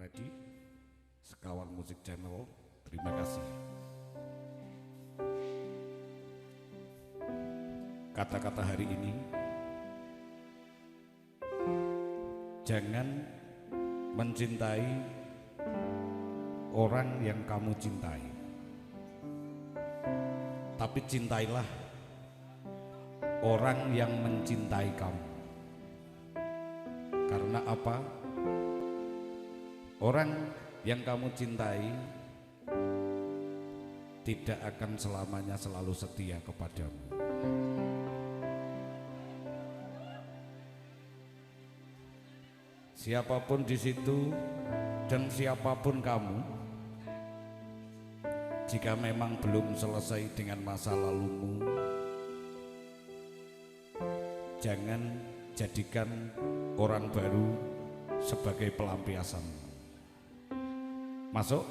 ready. Sekawan Musik Channel, terima kasih. Kata-kata hari ini, jangan mencintai orang yang kamu cintai, tapi cintailah orang yang mencintai kamu. Karena apa? Orang yang kamu cintai tidak akan selamanya selalu setia kepadamu. Siapapun di situ dan siapapun kamu, jika memang belum selesai dengan masa lalumu, jangan jadikan orang baru sebagai pelampiasan. Masuk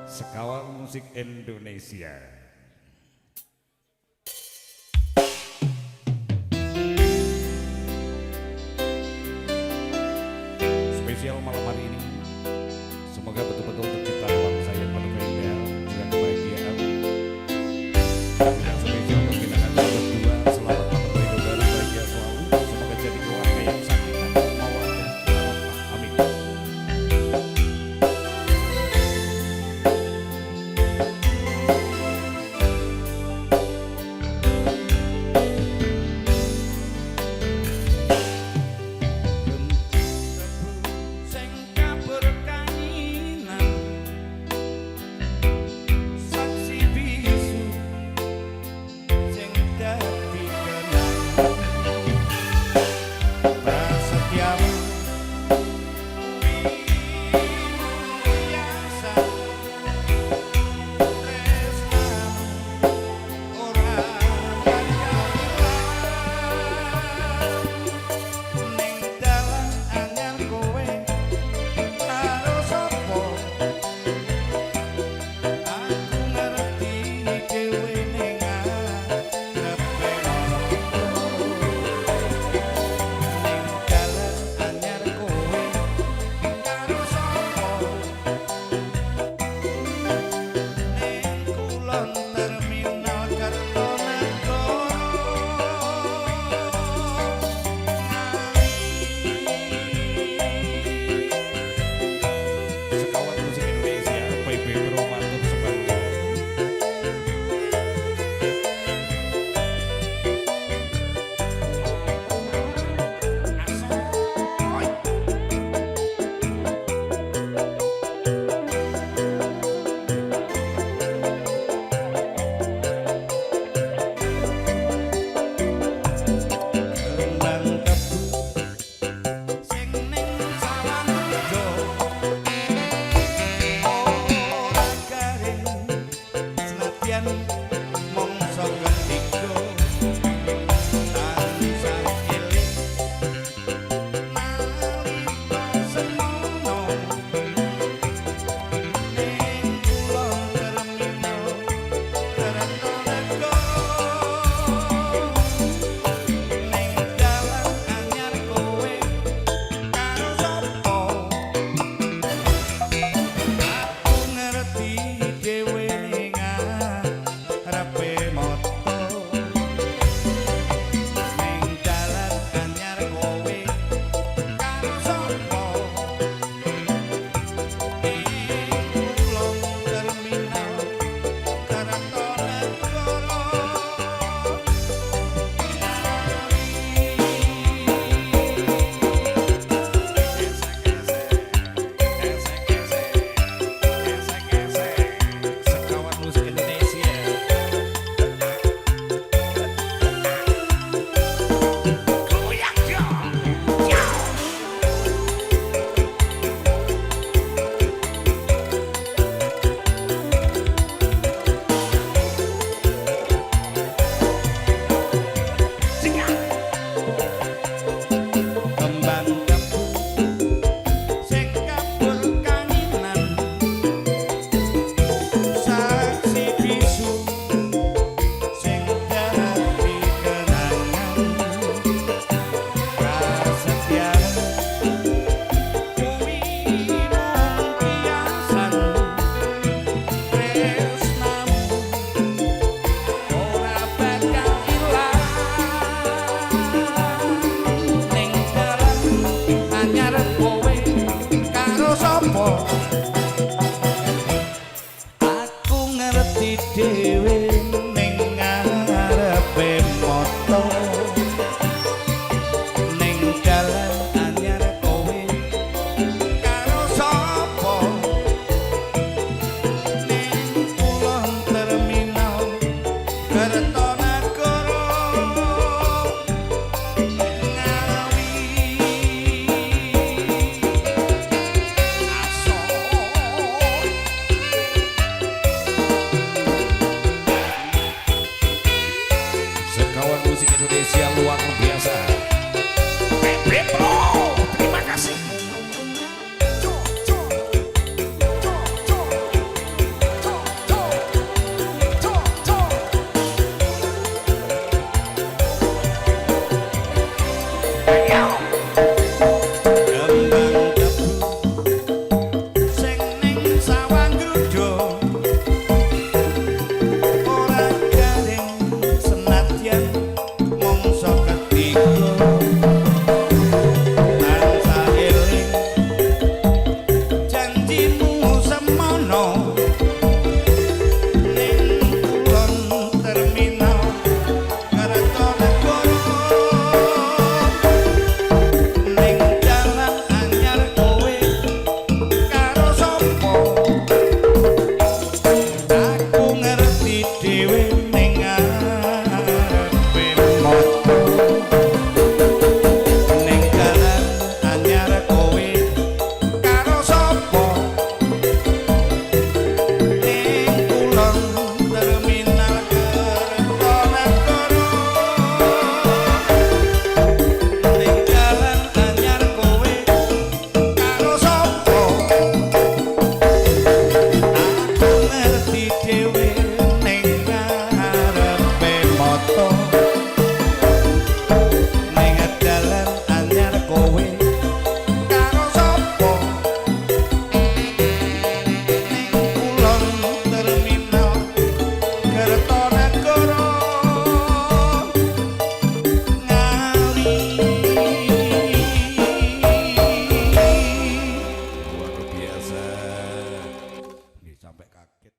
Sekawan Musik Indonesia. Spesial malam hari ini, semoga betul-betul tercipta bangsa yang penuh keindahan dan kebahagiaan. Dan spesial untuk kita berdua, selamat tahun baru bahagia selalu. Semoga jadi keluarga yang sakinah mawaddah warahmah. Amin. musik Indonesia luar biasa.